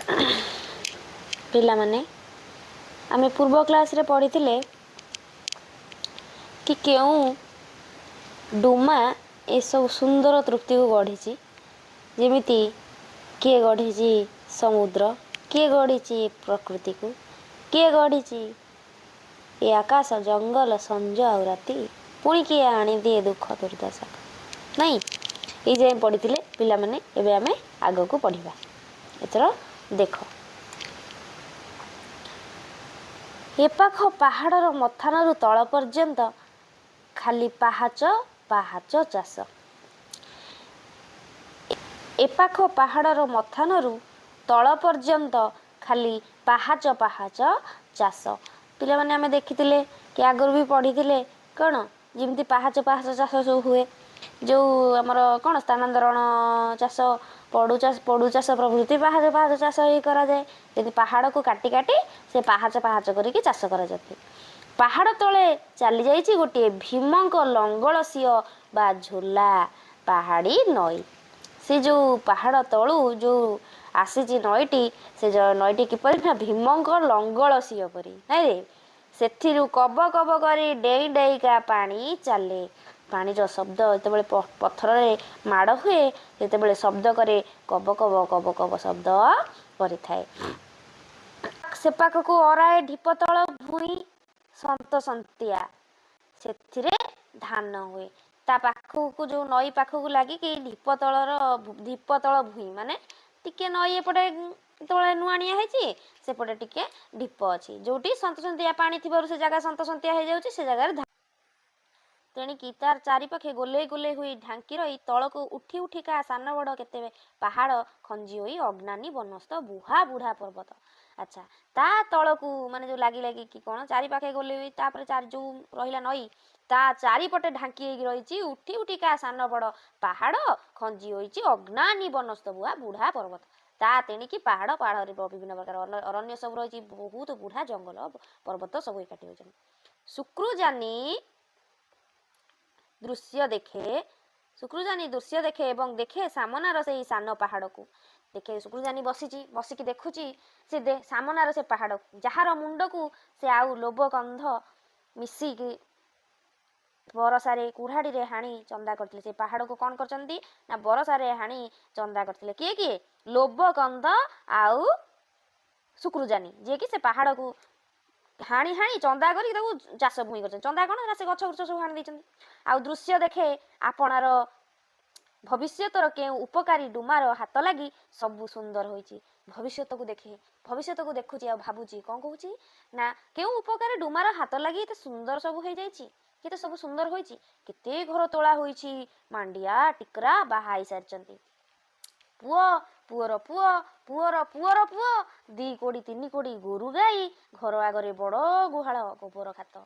ପିଲାମାନେ आमे पूर्व क्लास रे पढ़ी कि केउं डुमा ए सब सुंदर तृप्ति को गढ़ी जेमिति किए गढ़ी समुद्र किए गढ़ी प्रकृति को किए गढ़ी ये आकाश जंगल संज आ राति पुणी किए आनी दिए दुख दुर्दशा नहीं ये जे पढ़ी पिला माने एबे आमे आग को पढ़िबा। एथर देख एपाख पहाड़र मथानरू तल पर्यंत खाली पाहाच पाहाच चाष। एपाख पहाड़र मथानरू तल पर्यंत खाली पाहाच पाहाच चाष। पिला माने आमे देखिथिले कि आगରୁ भी पढ़िथिले कौन जिमती पाहाच पाहाच चाष सब हुए जो आमर कौन स्थानांतरण चाष पड़ू चाष प्रभृति पाहाच पाहाच चाष ही करा जाए। यदि पहाड़ को काटी काटी से पाहाच पाहाच करके चाष करा जाते। पहाड़ तले चली जाइछि गोटे भीमंक लंगलसिय बा झोला पहाड़ी नई। से जो पहाड़ तलू जो आसीची नईटी से नईटी किपरि ना भीमंक लंगलसिय परी नाई सेथिरु कब कब करी डेई डेईका पानी चले। पानीर शब्द जेतेबेले पत्थर रे माड़ हुए जेतेबेले शब्द करे कब कब कब कब शब्द करिथाए। से पाखକୁ ଅରାଏ ଢିପ ତଳ ଭୁଇଁ ସନ୍ତ ସନ୍ତିଆ ସେଥିରେ ଧାନ हुए। ता पाखକୁ जो नई पाखକୁ लागिकी ढिप तଳ भुଇଁ माने टिके नई एपटे तळे नुआनिया ହେଇଛି सेपटे टिके ढिप अछि जोटी सন্ত सन्तिया पानी थिबारु से जगह सন্ত सन्तिया हो जाउछि से जगह तेणिकी तार चारिपाखे गोले गोले हुई ढांकी रही तलको उठी उठिका सान बड़ केते पहाड़ खंजी होई अग्नानी बनस्थ बुहा बुढ़ा पर्वत। अच्छा ता तलकू माने जो लागी लागी कि कौन चारिपाखे गोले हुई तापर चार जो रहिला नई ता चारिपटे ढांकी होई रही उठी उठिका सान बड़ पहाड़ खंजी होई अग्नानी बनस्थ बुहा बुढ़ा पर्वत। ता तेणिकी पहाड़ पहाड़ विभिन्न प्रकार अरण्य सब रही बहुत बुढ़ा जंगल पर्वत सब एकाठी होइछन। शुक्रुजानी दृश्य देखे एवं देखे सामनार से सान पहाड़ को देखे शुक्रुजानी बसिकी देखुची से सामनार से पहाड़ जार मुंड को से आउ लोभ गंध मिसिकी बरसारे कुढ़ाड़ी रे हाणी चंदा करथिले। से पहाड़ को कौन करचंदी ना बरसारे हाणी चंदा करथिले किए किए लोभ गंध आउ शुक्रुजानी जे कि से पहाड़ को हाणी हाणी चंदा करी चाष भूमि कर चंदा कौन से गछ गुछ सब हाणी देछन। आउ दृश्य देखे आपणार भविष्यतर के उपकारी डुमार हाथ लगी सबु सुंदर होइछि। भविष्यत को देखुची आ भाबुची कौन कहूची ना केउ उपकारी डुमार हाथ लगी एते सुंदर सब हो जाइछि केते सब सुंदर होइछि केते घर तोला होइछि मांडिया टिकरा बाहाई सारचंती पुओ पुअर पुओ पुअर पुअर पुओ दी कोड़ी तीन कोड़ी गोरु गाई घर आगरे बड़ गुहाल गोबर खात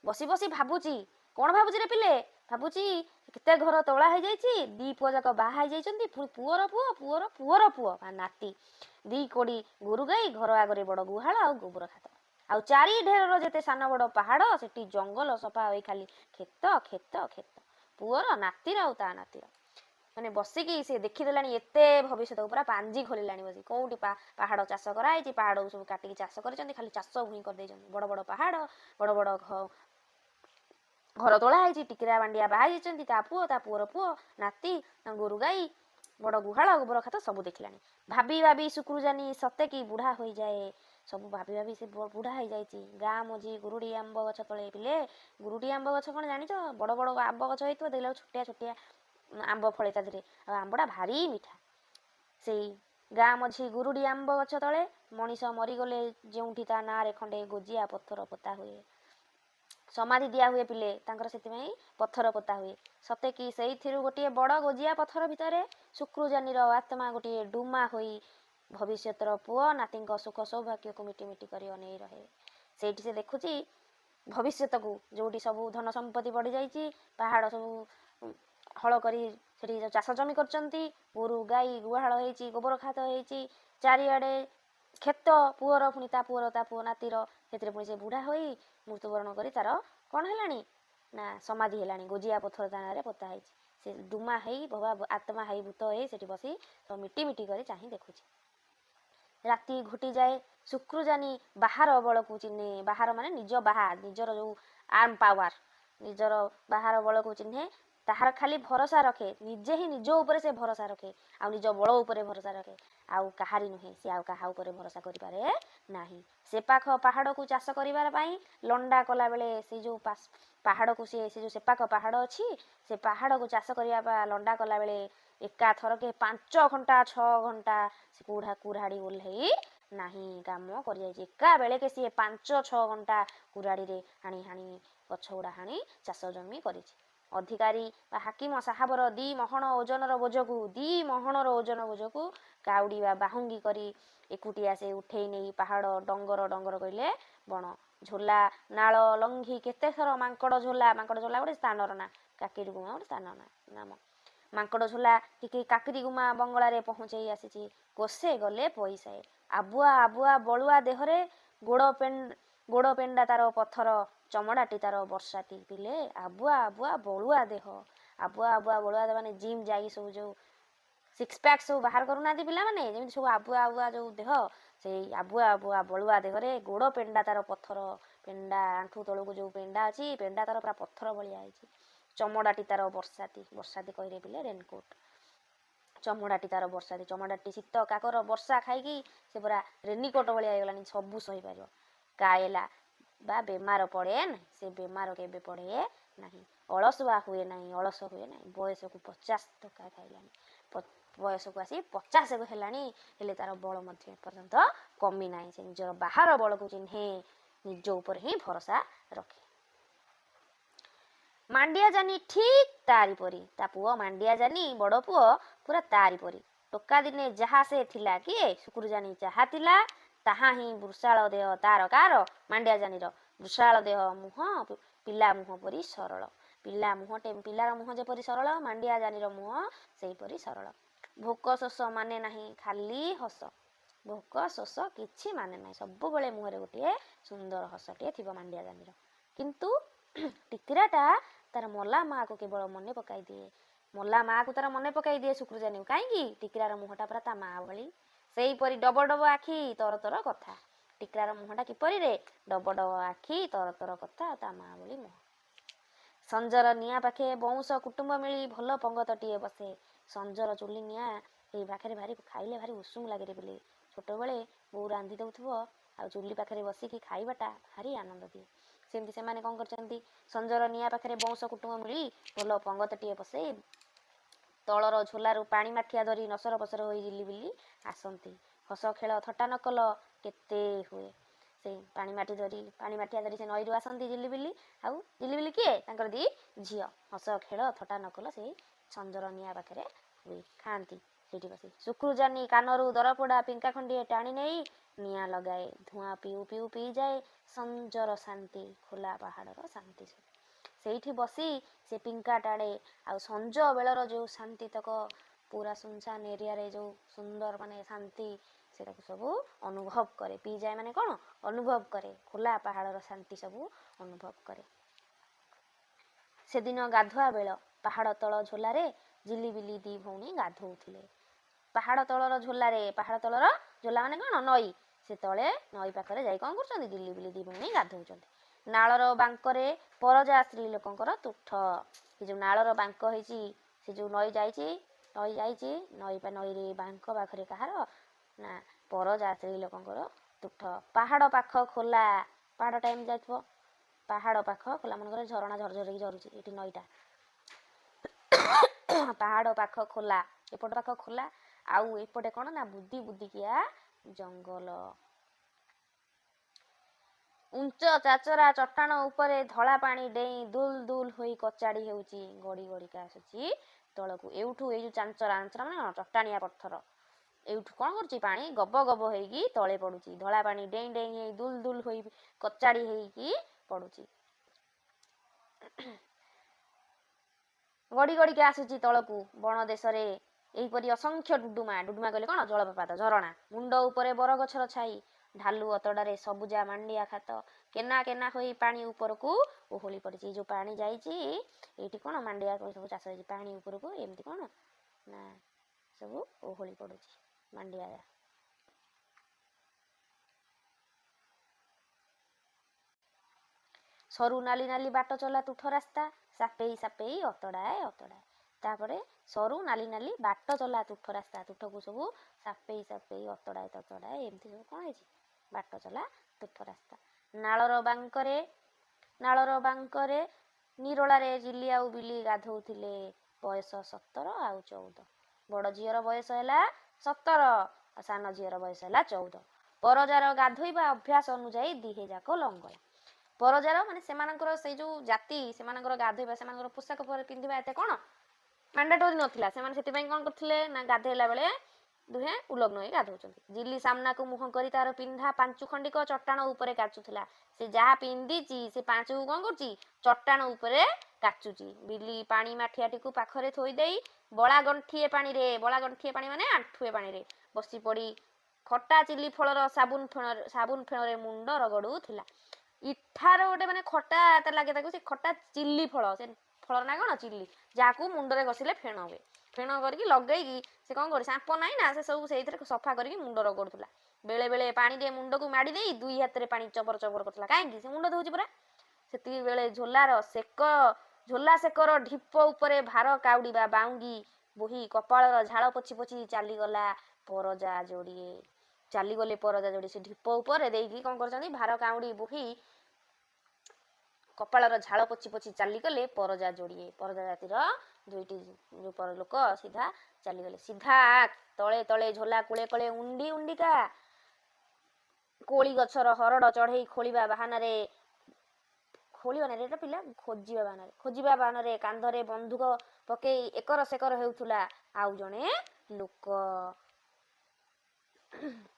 बसी बसी भाबुची कौन भाबुची रे पिले भाबुची केते घर तोला हो जाइछि दी पुओ जाक बाहा हो जाइछंती पुणी पुअर पुओ पुअर पुअर पुओ नाती दी कोड़ी गोरु गाई घर आगरे बड़ गुहाल आ गोबर खात आउ चारि ढेर जेते सान बड़ पहाड़ सेठी जंगल सफा होई खाली खेत खेत खेत पुअर नातीर आ ता नातीर माने बसिकी से देखीदेलानी एते भविष्यत पूरा पांजी खोलिलानी बसी कोउटी पहाड़ चाष कराई पहाड़ सब काटिकी चाष कर खाली चाष भूई कर बड़ बड़ पहाड़ बड़ बड़ घर तोला है टिकरा बांडिया बाहाई ता पुअर पुओ नाती गोरु गाई बड़ गुहाल गोबर खात सब देखलानी भाभी भाभी शुक्रुजानी सते कि बुढ़ा हो जाए सब भाभी भाभी से बुढ़ा हो जाइए। गाँ मझी गुरुडी आंब गछ तले पिले गुरुडी आंब गछ कौन जानिच बड़ बड़ आंब गछ होइतो देखला छोटिया छोटिया आंब फले ता धीरे आंबटा भारी मिठा से गाँ मझी गुरुडी आंब गछ तले मनीष मरीगले जोठी ता ना रे खंडे गोजिया पत्थर पोता हुए समाधि दिया हुए पिले तांकर सेतिमै पत्थर पोता हुए सते कि सेइथिरु गोटे बड़ गोजिया पत्थर भितरे शुक्रुजानीर आत्मा गोटे डुमा होई भविष्यतर पुओ नातींक सुख सौभाग्य को मिटी मिटी करी अनेई रहे। सेठी से देखुची भविष्यत को जोटी सब धन संपत्ति बढ़ी जाइछि पहाड़ सब हल करी सेठी चाष जमी करचंती गोरु गाई गुहाल होइछि गोबर खात होइछि चारिआडे खेत पुअर पुणी ता पुओ नातीर सेतिरे पुणी से बुढ़ा होई मृत्युवरण करी तार कौन हेलानी ना समाधि हेलानी गोजिया पत्थर दाना पोता है से डुमा है भवा आत्मा है भूत है सेठी बसी तो मिटी मिटी करी चाही देखुची। ରାତି ଘୋଟିଯାଏ। ଶୁକ୍ରଜାନି ବାହାର ବଳକୁ ଚିହ୍ନେ। ବାହାର ମାନେ ନିଜ ବାହା, ନିଜର ଯେଉଁ ଆର୍ମ ପାୱାର, ନିଜର ବାହାର ବଳକୁ ଚିହ୍ନେ। ତାହାର ଖାଲି ଭରସା ରଖେ, ନିଜେ ହିଁ ନିଜ ଉପରେ ସେ ଭରସା ରଖେ, ଆଉ ନିଜ ବଳ ଉପରେ ଭରସା ରଖେ, ଆଉ କାହାରି ନୁହେଁ। ସେ ଆଉ କାହା ଉପରେ ଭରସା କରିପାରେ ନାହିଁ। ସେ ପାଖ ପାହାଡ଼କୁ ଚାଷ କରିବା ପାଇଁ ଲଣ୍ଡା କଲାବେଳେ ସେ ଯେଉଁ ପାହାଡ଼କୁ ସେ ଯେଉଁ ସେପାଖ ପାହାଡ଼ ଅଛି, ସେ ପାହାଡ଼କୁ ଚାଷ କରିବା ବା ଲଣ୍ଡା କଲାବେଳେ ଏକାଥରକେ 5 ଘଣ୍ଟା 6 ଘଣ୍ଟା ସେ କୁରାଢ଼ି ଓହ୍ଲେଇ ନାହିଁ କାମ କରିଯାଇଛି। ଏକା ବେଳେକେ ସିଏ 5-6 ଘଣ୍ଟା କୁରାଢ଼ିରେ ହାଣି ହାଣି ଗଛ ଗୁଡ଼ା ହାଣି ଚାଷ ଜମି କରିଛି। ଅଧିକାରୀ ବା ହାକିମ ସାହାବର 2 ମହଣ ଓଜନର ବୋଝକୁ କାଉଡ଼ି ବା ବାହୁଙ୍ଗି କରି ଏକୁଟିଆ ସେ ଉଠେଇ ନେଇ ପାହାଡ଼ ଡଙ୍ଗର କହିଲେ ବଣ। ଝୋଲା ନାଳ ଲଙ୍ଘି କେତେଥର ମାଙ୍କଡ଼ ଝୋଲା ଗୋଟେ ସ୍ଥାନର ନା, କାକିରି ଗୁମା ଗୋଟେ ସ୍ଥାନ ନାମ। ମାଙ୍କଡ଼ ଝୋଲା ଟିକେ କାକିରି ଗୁମା ବଙ୍ଗଳାରେ ପହଞ୍ଚେଇ ଆସିଛି। କୋଷେ ଗଲେ ପଇସାଏ। ଆବୁଆ ବଳୁଆ ଦେହରେ ଗୋଡ଼ ପେଣ୍ଡା ତାର ପଥର, ଚମଡ଼ାଟି ତାର ବର୍ଷାତି। ପିଲେ ଆବୁଆ ବଳୁଆ ଦେହ। ଆବୁଆ ବଳୁଆ ଦେହ ମାନେ ଜିମ୍ ଯାଇକି ସବୁ ଯେଉଁ 6 ପ୍ୟାକ୍ ସବୁ ବାହାର କରୁନାହାନ୍ତି ପିଲାମାନେ, ଯେମିତି ସବୁ ଆବୁଆ ଯେଉଁ ଦେହ, ସେଇ ଆବୁଆ ବଳୁଆ ଦେହରେ ଗୋଡ଼ ପେଣ୍ଡା ତାର ପଥର। ପେଣ୍ଡା ଆଣ୍ଠୁ ତଳକୁ ଯେଉଁ ପେଣ୍ଡା ଅଛି, ପେଣ୍ଡା ତାର ପୁରା ପଥର ଭଳିଆ ହେଇଛି। ଚମଡ଼ାଟି ତାର ବର୍ଷାତି କହିଲେ ପିଲେ ରେନକୋଟ୍। ଚମଡ଼ାଟି ତାର ବର୍ଷାତି। ଚମଡ଼ାଟି ଶୀତ କାକର ବର୍ଷା ଖାଇକି ସେ ପୁରା ରେନିକୋଟ୍ ଭଳିଆ ହେଇଗଲାଣି, ସବୁ ସହିପାରିବ। କାଏଲା ବା ବେମାର ପଡ଼େ ନାହିଁ, ସେ ବେମାର କେବେ ପଡ଼େ ନାହିଁ। ଅଳସୁଆ ହୁଏ ନାହିଁ, ବୟସକୁ 50 ଧକ୍କା ଖାଇଲାଣି। ବୟସକୁ ଆସି 50 ହେଲାଣି, ହେଲେ ତାର ବଳ ମଧ୍ୟ ଏପର୍ଯ୍ୟନ୍ତ କମି ନାହିଁ। ସେ ନିଜର ବାହାର ବଳକୁ ଚିହ୍ନେ, ନିଜ ଉପରେ ହିଁ ଭରସା ରଖେ। ମାଣ୍ଡିଆ ଜାନି ଠିକ୍ ତାରି ପରି। ତା ପୁଅ ମାଣ୍ଡିଆ ଜାନି, ବଡ଼ ପୁଅ ପୁରା ତାରି ପରି। ଟୋକା ଦିନେ ଯାହା ସେ ଥିଲା, କିଏ? ଶୁକ୍ରଜାନି ଯାହା ଥିଲା ତାହା ହିଁ। ବୃଷାଳ ଦେହ ତାର, କାର? ମାଣ୍ଡିଆ ଜାନିର। ବୃଷାଳ ଦେହ, ମୁହଁ ପିଲା ମୁହଁ ପରି ସରଳ। ପିଲାର ମୁହଁ ଯେପରି ସରଳ, ମାଣ୍ଡିଆ ଜାନିର ମୁହଁ ସେହିପରି ସରଳ। ଭୋକ ଶୋଷ ମାନେ ନାହିଁ, ଖାଲି ହସ। ଭୋକ ଶୋଷ କିଛି ମାନେ ନାହିଁ, ସବୁବେଳେ ମୁହଁରେ ଗୋଟିଏ ସୁନ୍ଦର ହସଟିଏ ଥିବ ମାଣ୍ଡିଆ ଜାନିର। କିନ୍ତୁ ଟିକିରାଟା ତାର ମଲା ମାଆକୁ କେବଳ ମନେ ପକାଇ ଦିଏ। ଶୁକ୍ରଜାନିକୁ। କାହିଁକି? ଟିକିରାର ମୁହଁଟା ପୁରା ତା ମା ଭଳି, ସେଇପରି ଡବ ଆଖି, ତର କଥା। ଟିକିରାର ମୁହଁଟା କିପରିରେ? ଡବ ଆଖି, ତର କଥା, ତା ମା ଭଳି ମୁହଁ। ସଞ୍ଜର ନିଆଁ ପାଖେ ବଉଁଶ କୁଟୁମ୍ବ ମିଳି ଭଲ ପଙ୍ଗତଟିଏ ବସେ। ସଞ୍ଜର ଚୁଲି ନିଆଁ ଏଇ ପାଖରେ ଖାଇଲେ ଭାରି ଉଷୁମ ଲାଗେ ରେ ପିଲେ। ଛୋଟବେଳେ ବୋଉ ରାନ୍ଧି ଦେଉଥିବ, ଆଉ ଚୁଲି ପାଖରେ ବସିକି ଖାଇବାଟା ଭାରି ଆନନ୍ଦ ଦିଏ। ସେମିତି ସେମାନେ କ'ଣ କରିଛନ୍ତି? ସଞ୍ଜର ନିଆଁ ପାଖରେ ବଉଁଶ କୁଟୁମ୍ବ ମିଳି ଭଲ ପଙ୍ଗତଟିଏ ବସେଇ ତଳର ଝୋଲାରୁ ପାଣି ମାଠିଆ ଧରି ନସର ପସର ହୋଇ ଜିଲିବିଲି ଆସନ୍ତି। ହସ ଖେଳ ଥଟ୍ଟା ନକଲ କେତେ ହୁଏ। ସେଇ ପାଣି ମାଠିଆ ଧରି ସେ ନଈରୁ ଆସନ୍ତି ଜିଲିବିଲି। ଆଉ ଜିଲିବିଲି କିଏ? ତାଙ୍କର 2 ଝିଅ। ହସ ଖେଳ ଥଟ୍ଟା ନକଲ ସେଇ ସଞ୍ଜର ନିଆଁ ପାଖରେ ହୁଏ, ଖାଆନ୍ତି ସେଇଠି ବସି। ଶୁକ୍ରଜାନି କାନରୁ ଦରପୋଡ଼ା ପିଙ୍କା ଖଣ୍ଡିଏ ଟାଣି ନେଇ ନିଆଁ ଲଗାଏ। ଧୂଆଁ ପିଉ ପିଇଯାଏ ସଞ୍ଜର ଶାନ୍ତି, ଖୋଲା ପାହାଡ଼ର ଶାନ୍ତି। ସେଇଠି ବସି ସେ ପିଙ୍କା ଟାଣେ, ଆଉ ସଞ୍ଜ ବେଳର ଯେଉଁ ଶାନ୍ତିତକ, ପୁରା ସୁନସାନ ଏରିଆରେ ଯେଉଁ ସୁନ୍ଦର ମାନେ ଶାନ୍ତି, ସେଟାକୁ ସବୁ ଅନୁଭବ କରେ। ପିଇଯାଏ ମାନେ କ'ଣ? ଅନୁଭବ କରେ। ଖୋଲା ପାହାଡ଼ର ଶାନ୍ତି ସବୁ ଅନୁଭବ କରେ। ସେଦିନ ଗାଧୁଆ ବେଳ ପାହାଡ଼ ତଳ ଝୋଲାରେ ଜିଲିବିଲି 2 ଭଉଣୀ ଗାଧୋଉଥିଲେ। ପାହାଡ଼ ତଳର ଝୋଲା ମାନେ କ'ଣ? ନଈ। ସେ ତଳେ ନଈ ପାଖରେ ଯାଇ କ'ଣ କରୁଛନ୍ତି? ଜିଲିବିଲି 2 ଭଉଣୀ ଗାଧୋଉଛନ୍ତି। ନାଳର ବାଙ୍କରେ ପରଜା ସ୍ତ୍ରୀ ଲୋକଙ୍କର ତୁଠ। ସେ ଯେଉଁ ନାଳର ବାଙ୍କ ହେଇଛି, ସେ ଯେଉଁ ନଈ ଯାଇଛି, ନଈରେ ବାଙ୍କ ପାଖରେ କାହାର? ନା, ପରଜା ସ୍ତ୍ରୀ ଲୋକଙ୍କର ତୁଠ। ପାହାଡ଼ ପାଖ ଖୋଲା, ପାହାଡ଼ ଟାଇମ୍ ଯାଇଥିବ, ପାହାଡ଼ ପାଖ ଖୋଲା, ମନେକର ଝରଣା ଝରଝର ହେଇକି ଝରୁଛି ଏଠି ନଈଟା। ପାହାଡ଼ ପାଖ ଖୋଲା, ଏପଟ ପାଖ ଖୋଲା, ଆଉ ଏପଟେ କ'ଣ ନା ବୁଦିକିଆ ଜଙ୍ଗଲ। ଉଞ୍ଚ ଚାଚରା ଚଟାଣ ଉପରେ ଧଳା ପାଣି ଡେଇଁ ଦୁଲ ହୋଇ କଚାଡ଼ି ହେଉଛି, ଗଡ଼ିକା ଆସୁଛି ତଳକୁ। ଏଇ ଯେଉଁ ଚାଞ୍ଚରା ମାନେ କ'ଣ? ଚଟାଣିଆ ପଥର। ଏଇଠୁ କ'ଣ କରୁଛି? ପାଣି ଗବ ହେଇକି ତଳେ ପଡ଼ୁଛି। ଧଳା ପାଣି ଡେଇଁ ଦୁଲ ହୋଇ କଚାଡ଼ି ହେଇକି ପଡ଼ୁଛି, ଗଡ଼ିକା ଆସୁଛି ତଳକୁ। ବଣ ଦେଶରେ ଏହିପରି ଅସଂଖ୍ୟ ଡୁଡୁମା କହିଲେ କ'ଣ? ଜଳପ୍ରପାତ, ଝରଣା। ମୁଣ୍ଡ ଉପରେ ବରଗଛର ଛାଇ, ଢାଲୁ ଅତଡ଼ାରେ ସବୁଜା ମାଣ୍ଡିଆ ଖାତ କେନା ହୋଇ ପାଣି ଉପରକୁ ଓହଳି ପଡ଼ିଛି। ଯେଉଁ ପାଣି ଯାଇଛି ଏଇଠି କ'ଣ? ମାଣ୍ଡିଆ ସବୁ ଚାଷ ହେଇଛି। ପାଣି ଉପରକୁ ଏମିତି କ'ଣ ନା ସବୁ ଓହଳି ପଡ଼ୁଛି ମାଣ୍ଡିଆ। ସରୁ ନାଲି ନାଲି ବାଟ ଚଲା ତୁଠ ରାସ୍ତା, ସାପେଇ ସାପେଇ ଅତଡ଼ାଏ ଅତଡ଼ାଏ। ତାପରେ ସରୁ ନାଲି ନାଲି ବାଟ ଚଲା ତୁଠ ରାସ୍ତା, ତୁଠକୁ ସବୁ ସାପେଇ ସାପେଇ ଅତଡ଼ାଏ ତତଡ଼ାଏ, ଏମିତି ସବୁ କ'ଣ ହେଇଛି? ବାଟ ଚଲା ତୁଠ ରାସ୍ତା। ନାଳର ବାଙ୍କରେ ନିରୋଳାରେ ଜିଲି ଆଉ ବିଲି ଗାଧୋଉଥିଲେ, ବୟସ 17 ଆଉ 14। ବଡ଼ ଝିଅର ବୟସ ହେଲା 17 ଆଉ ସାନ ଝିଅର ବୟସ ହେଲା 14। ପରଜାର ଗାଧୋଇବା ଅଭ୍ୟାସ ଅନୁଯାୟୀ ଦିହେ ଯାକ ଲଙ୍ଗଳା। ପରଜାର ମାନେ ସେମାନଙ୍କର ସେଇ ଯେଉଁ ଜାତି, ସେମାନଙ୍କର ଗାଧୋଇବା, ସେମାନଙ୍କର ପୋଷାକ ପିନ୍ଧିବା ଏତେ କ'ଣ ମାଣ୍ଡାଟୋରି ନଥିଲା। ସେମାନେ ସେଥିପାଇଁ କ'ଣ କରୁଥିଲେ ନା ଗାଧୋଇଲା ବେଳେ ଦୁହେଁ ଉଲଗ୍ନ ହୋଇ ଗାଧୋଉଛନ୍ତି। ଜିଲି ସାମ୍ନାକୁ ମୁହଁ କରି ତାର ପିନ୍ଧା ପାଞ୍ଚୁ ଖଣ୍ଡିକ ଚଟାଣ ଉପରେ କାଚୁଥିଲା। ସେ ଯାହା ପିନ୍ଧିଛି ସେ ପାଞ୍ଚକୁ କ'ଣ କରୁଛି? ଚଟାଣ ଉପରେ କାଚୁଛି। ବିଲି ପାଣି ମାଠିଆଟିକୁ ପାଖରେ ଥୋଇ ଦେଇ ବଳା ଗଣ୍ଠିଏ ପାଣିରେ, ବଳା ଗଣ୍ଠିଏ ପାଣି ମାନେ ଆଣ୍ଠୁଏ ପାଣିରେ ବସି ପଡ଼ି ଖଟା ଚିଲି ଫଳର ସାବୁନ ଫେଣରେ ମୁଣ୍ଡ ରଗଡ଼ୁଥିଲା। ଇଠାର ଗୋଟେ ମାନେ ଖଟା ଲାଗେ ତାକୁ, ସେ ଖଟା ଚିଲି ଫଳ, ସେ ଫଳର ନା କ'ଣ? ଚିଲି, ଯାହାକୁ ମୁଣ୍ଡରେ ଘଷିଲେ ଫେଣ ହୁଏ। ଫେଣ କରିକି ଲଗେଇକି ସେ କ'ଣ କରେ, ସାମ୍ପ ନାହିଁ ନା, ସେ ସବୁ ସେଇଥିରେ ସଫା କରିକି ମୁଣ୍ଡ ରଗଡ଼ୁଥିଲା। ବେଳେ ବେଳେ ପାଣିରେ ମୁଣ୍ଡକୁ ମାଡ଼ି ଦେଇ ଦୁଇ ହାତରେ ପାଣି ଚବର ଚବର କରୁଥିଲା। କାହିଁକି? ସେ ମୁଣ୍ଡ ଧୋଉଛି ପରା। ସେତିକିବେଳେ ଝୋଲା ସେକର ଢିପ ଉପରେ ଭାର କାଉଡ଼ିବା ବାଉଙ୍ଗି ବୋହି କପାଳର ଝାଳ ପୋଛି ପୋଛି ଚାଲିଗଲେ ପରଜା ଯୋଡ଼ିଏ। ସେ ଢିପ ଉପରେ ଦେଇକି କ'ଣ କରୁଛନ୍ତି? ଭାର କାଉଡ଼ି ବୋହି କପାଳର ଝାଳ ପୋଛି ପୋଛି ଚାଲିଗଲେ ପରଜା ଯୋଡ଼ିଏ। ପରଜା ଜାତିର ଦୁଇଟି ଲୋକ ସିଧା ଚାଲିଗଲେ। ସିଧା ତଳେ ତଳେ ଝୋଲା କୂଳେ କୂଳେ ଉଣ୍ଡି ଉଣ୍ଡିକା କୋଳି ଗଛର ହରଡ଼ ଚଢ଼େଇ ଖୋଜିବା ବାହାନାରେ ଖୋଜିବା ବାହାନାରେ କାନ୍ଧରେ ବନ୍ଧୁକ ପକେଇ ଏକର ସେକର ହେଉଥିଲା ଆଉ ଜଣେ ଲୋକ।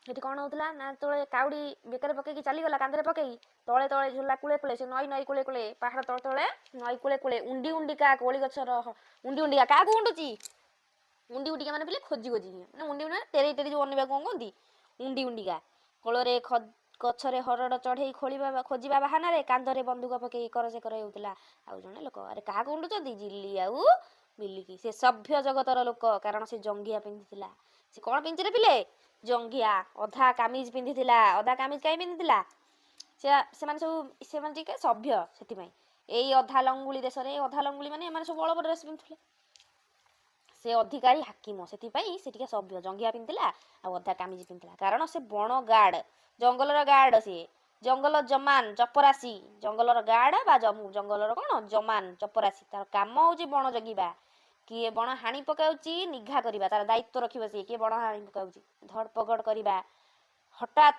ସେଠି କ'ଣ ହେଉଥିଲା ନା, ତଳେ କାଉଡ଼ି ବେକରେ ପକେଇକି ଚାଲିଗଲା, କାନ୍ଧରେ ପକେଇ ତଳେ ତଳେ ଝୋଲା କୂଳେ କୂଳେ, ସେ ନଈ କୂଳେ କୂଳେ, ପାହାଡ଼ ତଳେ ତଳେ ନଈ କୂଳେ କୂଳେ ଉଣ୍ଡି ଉଣ୍ଡିକା କୋଳି ଗଛର ଉଣ୍ଡି ଉଣ୍ଡିକା। କାହାକୁ ଉଣ୍ଡୁଛି? ଉଣ୍ଡି ଉଣ୍ଡିକା ମାନେ ପିଲେ ଖୋଜି ଖୋଜି, ମାନେ ଉଣ୍ଡି ଉଣ୍ଡିକା ତେରେଇ ତେରେଇ ଯେଉଁ ଅନେଇବା କ'ଣ କୁହନ୍ତି? ଉଣ୍ଡି ଉଣ୍ଡିକା। କୋଳରେ ଗଛରେ ହରଡ଼ ଚଢ଼େଇ ଖୋଜିବା ବାହାନାରେ କାନ୍ଧରେ ବନ୍ଧୁକ ପକେଇ ଏକର ସେକର ହେଉଥିଲା ଆଉ ଜଣେ ଲୋକ। ଆରେ କାହାକୁ ଉଣ୍ଡୁଛନ୍ତି? ଜିଲି ଆଉ ବିଲିକି। ସେ ସଭ୍ୟ ଜଗତର ଲୋକ, କାରଣ ସେ ଜଙ୍ଘିଆ ପିନ୍ଧିଥିଲା। ସେ କ'ଣ ପିନ୍ଧିଥିଲେ ପିଲେ? ଜଙ୍ଘିଆ। ଅଧା କାମିଜ ପିନ୍ଧିଥିଲା। ଅଧା କାମିଜ କାହିଁ ପିନ୍ଧିଥିଲା? ସେମାନେ ଟିକେ ସଭ୍ୟ, ସେଥିପାଇଁ। ଏଇ ଅଧା ଲଙ୍ଗୁଳି ଦେଶରେ, ଅଧା ଲଙ୍ଗୁଳି ମାନେ ଏମାନେ ସବୁ ଅଳପ ଡ୍ରେସ୍ ପିନ୍ଧୁଥିଲେ। ସେ ଅଧିକାରୀ ହାକିମ, ସେଥିପାଇଁ ସେ ଟିକେ ସଭ୍ୟ, ଜଙ୍ଘିଆ ପିନ୍ଧିଥିଲା ଆଉ ଅଧା କାମିଜ ପିନ୍ଧିଥିଲା। କାରଣ ସେ ବଣ ଗାର୍ଡ, ଜଙ୍ଗଲର ଗାର୍ଡ, ସିଏ ଜଙ୍ଗଲ ଜମାନ ଚପରାସି। ଜଙ୍ଗଲର ଗାର୍ଡ ବା ଜଙ୍ଗଲର କ'ଣ ଜମାନ ଚପରାସି। ତାର କାମ ହେଉଛି ବଣ ଜଗିବା। କିଏ ବଣ ହାଣି ପକାଉଛି ନିଘା କରିବା, ତାର ଦାୟିତ୍ୱ ରଖିବ ସିଏ। କିଏ ବଣ ହାଣି ପକାଉଛି ଧରପଗଡ଼ କରିବା, ହଠାତ୍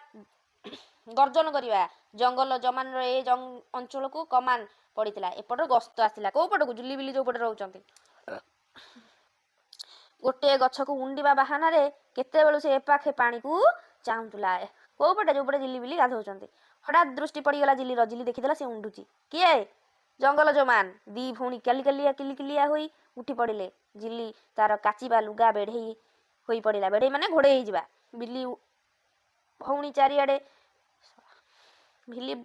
ଗର୍ଜନ କରିବା। ଜଙ୍ଗଲ ଜମାନର ଏ ଅଞ୍ଚଳକୁ କମାନ ପଡ଼ିଥିଲା। ଏପଟରେ ଗସ୍ତ ଆସିଥିଲା। କୋଉ ପଟକୁ? ଜୁଲି ବିଲି ଯୋଉ ପଟେ ରହୁଛନ୍ତି। ଗୋଟିଏ ଗଛକୁ ଉଣ୍ଡିବା ବାହାନାରେ କେତେବେଳୁ ସେ ଏପାଖେ ପାଣିକୁ ଚାହୁଁଥିଲା। କୋଉ ପଟେ? ଯୋଉପଟେ ଜିଲି ବିଲି ଗାଧଉଛନ୍ତି। ହଠାତ୍ ଦୃଷ୍ଟି ପଡ଼ିଗଲା ଜିଲିର। ଜିଲି ଦେଖିଦେଲା ସେ ଉଣ୍ଡୁଛି। କିଏ? ଜଙ୍ଗଲ ଜମାନ। ଦି ଭଉଣୀ କିଲିକିଲିଆ ହୋଇ ଉଠି ପଡ଼ିଲେ। ଜିଲି ତାର କାଚିବା ଲୁଗା ବେଢ଼େଇ ହୋଇ ପଡ଼ିଲା। ବେଢ଼େଇ ମାନେ ଘୋଡ଼େଇ ହେଇଯିବା।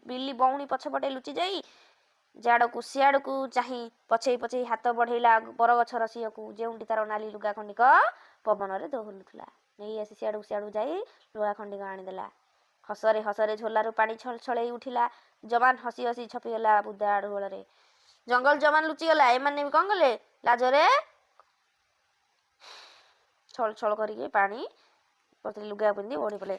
ବିଲି ଭଉଣୀ ପଛପଟେ ଲୁଚି ଯାଇ ଜାଡ଼କୁ ସିଆଡ଼କୁ ଚାହିଁ ପଛେଇ ପଛେଇ ହାତ ବଢ଼େଇଲା ବରଗଛର ସିଅକୁ, ଯେଉଁଠି ତାର ନାଲି ଲୁଗା ଖଣ୍ଡିକ ପବନରେ ଦୋହଲୁଥିଲା। ନେଇ ଆସି ସିଆଡ଼ୁ ଯାଇ ଲୁଗା ଖଣ୍ଡିକ ଆଣିଦେଲା। ହସରେ ହସରେ ଝୋଲାରୁ ପାଣି ଛଳଛଳେଇ ଉଠିଲା। ଜମାନ ହସି ହସି ଛପିଗଲା ବୁଦା ଆଢ଼ୁଅଳରେ। ଜଙ୍ଗଲ ଜମାନ ଲୁଚିଗଲା। ଏମାନେ ବି କ'ଣ କଲେ? ଲାଜରେ ଛଳ ଛଳ କରିକି ପାଣି ଲୁଗା ପିନ୍ଧି ଓଢ଼ି ପଡ଼ିଲେ।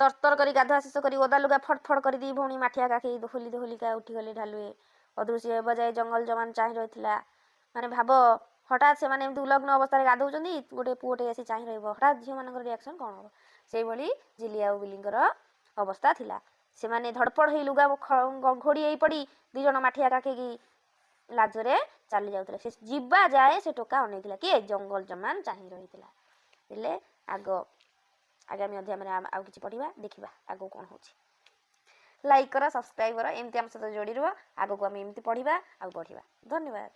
ତରତର କରି ଗାଧୁଆ ଶେଷ କରି ଓଦା ଲୁଗା ଫଡ଼ ଫଡ଼ କରି ଦି ଭଉଣୀ ମାଠିଆ କାଖେଇ ଦୋହଲିକା ଉଠିଗଲେ ଢାଲୁଏ। ଅଦୃଶ୍ୟ ହେବ ଯାଏ ଜଙ୍ଗଲ ଜମାନ ଚାହିଁ ରହିଥିଲା। ମାନେ ଭାବ, ହଠାତ୍ ସେମାନେ ଏମିତି ଉଲଗ୍ନ ଅବସ୍ଥାରେ ଗାଧଉଛନ୍ତି, ଗୋଟେ ପୁଅଟେ ଆସି ଚାହିଁ ରହିବ, ହଠାତ୍ ଝିଅମାନଙ୍କର ରିଆକ୍ସନ୍ କ'ଣ ହେବ? ସେଇଭଳି ଜିଲି ଆଉ ବିଲିଙ୍କର ଅବସ୍ଥା ଥିଲା। ସେମାନେ ଧଡ଼ପଡ଼ ହେଇ ଲୁଗା ଘୋଡ଼ି ହେଇ ପଡ଼ି ଦି ଜଣ ମାଠିଆ କାଖେଇକି ଲାଜରେ ଚାଲି ଯାଉଥିଲେ। ସେ ଯିବା ଯାଏ ସେ ଟୋକା ଅନେଇଥିଲା। କିଏ? ଜଙ୍ଗଲ ଜମାନ ଚାହିଁ ରହିଥିଲା। ହେଲେ ଆଗାମୀ ଅଧ୍ୟାୟରେ ଆଉ କିଛି ପଢ଼ିବା, ଦେଖିବା ଆଗକୁ କ'ଣ ହେଉଛି। ଲାଇକ୍ କର, ସବସ୍କ୍ରାଇବ୍ କର, ଏମିତି ଆମ ସହିତ ଯୋଡ଼ି ରୁହ। ଆଗକୁ ଆମେ ଏମିତି ପଢ଼ିବା ଆଉ ବଢ଼ିବା। ଧନ୍ୟବାଦ।